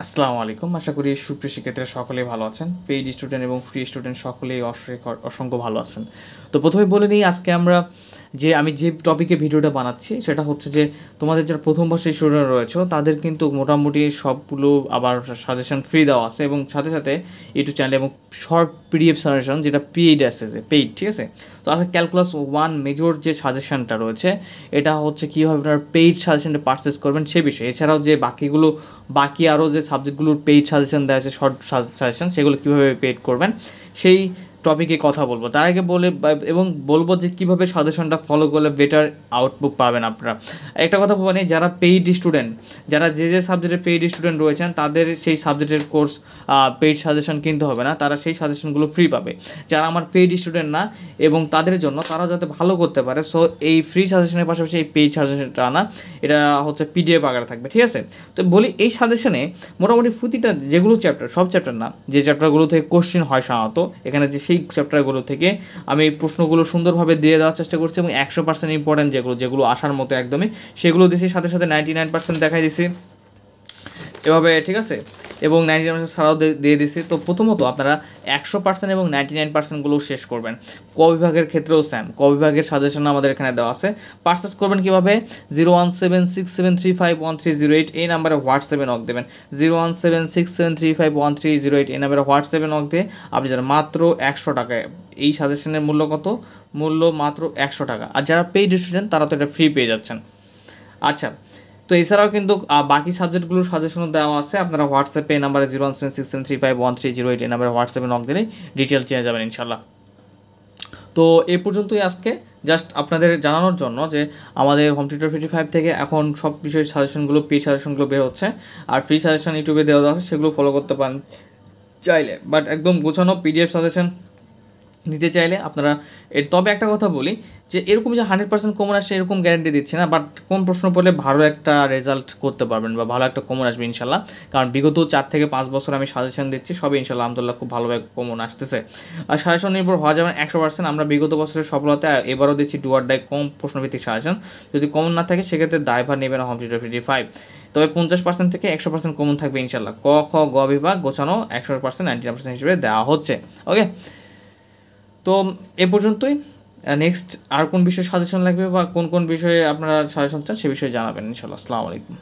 আসসালামু আলাইকুম। আশা করি সুপ্রিয় শিক্ষার্থীরা সকলেই ভালো আছেন। পেইড স্টুডেন্ট এবং ফ্রি স্টুডেন্ট সকলেই অসংখ্য ভালো আছেন। তো প্রথমে বলে নিই, আজকে আমি যে টপিকে ভিডিওটা বানাচ্ছি সেটা হচ্ছে যে তোমাদের যারা প্রথম বর্ষের স্টুডেন্ট রয়েছে তাদের কিন্তু মোটামুটি সবগুলো আবার সাজেশন ফ্রি দেওয়া আছে, এবং সাথে সাথে ইউটিউব চ্যানেল এবং শর্ট পিডিএফ সাজেশন যেটা পেইড আসতেছে, পেইড, ঠিক আছে। তো আজকে ক্যালকুলাস 1 মেজর যে সাজেশনটা রয়েছে এটা হচ্ছে কীভাবে আপনারা পেইড সাজেশনটা পারচেস করবেন সে বিষয়ে। এছাড়াও যে বাকি আরও যে সাবজেক্টগুলোর পেইড সাজেশন দেওয়া আছে, শর্ট সাজেশন, সেগুলো কীভাবে পেইড করবেন সেই টপিকে কথা বলবো। তার আগে বলবো যে কীভাবে সাজেশনটা ফলো করলে বেটার আউটপুট পাবেন আপনারা। একটা কথা বলে, যারা পেইড স্টুডেন্ট, যারা যে সাবজেক্টের পেইড স্টুডেন্ট রয়েছেন তাদের সেই সাবজেক্টের কোর্স পেইড সাজেশন কিনতে হবে না, তারা সেই সাজেশনগুলো ফ্রি পাবে। যারা আমার পেইড স্টুডেন্ট না এবং তাদের জন্য, তারা যাতে ভালো করতে পারে, সো এই ফ্রি সাজেশনের পাশাপাশি এই পেইড সাজেশনটা আনা, এটা হচ্ছে পিডিএফ আকারে থাকবে, ঠিক আছে। তো বলি, এই সাজেশনে মোটামুটি প্রতিটা যেগুলো চ্যাপ্টার, সব চ্যাপ্টার না, যে চ্যাপ্টারগুলো থেকে কোশ্চেন হয় সাধারণত, এখানে যে সেই চ্যাপ্টারগুলো থেকে আমি প্রশ্নগুলো সুন্দরভাবে দিয়ে দেওয়ার চেষ্টা করছি, এবং 100% ইম্পর্টেন্ট যেগুলো আসার মতো একদমই সেগুলো দিছি, সাথে সাথে 99% দেখাই দিছি এভাবে, ঠিক আছে, এবং 99% ছাড়াও দিয়ে দিছি। তো প্রথমত আপনারা 100% এবং 99%গুলো শেষ করবেন। ক বিভাগের ক্ষেত্রেও স্যাম, ক বিভাগের সাজেশন আমাদের এখানে দেওয়া আছে। পারচেস করবেন কীভাবে? 01767351308 এই নাম্বারে হোয়াটসঅ্যাপে নক দেবেন। 01767351308 এই নাম্বারে হোয়াটসঅ্যাপে নক দিয়ে আপনি যারা মাত্র 100 টাকায়, এই সাজেশনের মূল্য কত? মূল্য মাত্র 100 টাকা। আর যারা পেইড স্টুডেন্ট তারা তো এটা ফ্রি পেয়ে যাচ্ছেন। আচ্ছা, তো এছাড়াও কিন্তু বাকি সাবজেক্টগুলোর সাজেশনও দেওয়া আছে। আপনারা হোয়াটসঅ্যাপে এই নাম্বারে 01767351308 এই নাম্বারে হোয়াটসঅ্যাপে নক দিলেই ডিটেল চেয়ে যাবেন ইনশাল্লাহ। তো এই পর্যন্তই আজকে, জাস্ট আপনাদের জানানোর জন্য যে আমাদের হোম টিউটর 55 থেকে এখন সব বিষয়ের সাজেশনগুলো, পেইড সাজেশনগুলো বের হচ্ছে, আর ফ্রি সাজেশন ইউটিউবে দেওয়া আছে, সেগুলো ফলো করতে পারেন চাইলে। বাট একদম গোছানো পিডিএফ সাজেশন নিতে চাইলে আপনারা তবে একটা কথা বলি যে এরকম যে 100% কমন আসে এরকম গ্যারান্টি দিচ্ছে না, বাট কোন প্রশ্ন পড়লে ভালো একটা রেজাল্ট করতে পারবেন বা ভালো একটা কমন আসবে ইনশাল্লাহ। কারণ বিগত 4 থেকে 5 বছর আমি সাজেশন দিচ্ছি, সবই ইনশাল্লাহ আলহামদুলিল্লাহ খুব ভালোভাবে কমন আসতেছে। আর সাজেশন নির্ভর হওয়া যাবে 100%। আমরা বিগত বছরের সফলতা এবারও দিচ্ছি ডু অর ডাই কম প্রশ্নভিত্তিক সাজেশন। যদি কমন না থাকে সেক্ষেত্রে দায়ভার নেবে না হোম টিউটর 55। তবে 50% থেকে 100% কমন থাকবে ইনশাল্লাহ। ক, খ, গ বিভাগ গোছানো 100% 99% হিসেবে দেওয়া হচ্ছে। ওকে, তো এ পর্যন্তই। নেক্সট আর কোন বিষয়ে সাজেশন লাগবে বা কোন কোন বিষয়ে আপনারা সাজেশন চান সে বিষয়ে জানাবেন ইনশাল্লাহ। আসসালামু আলাইকুম।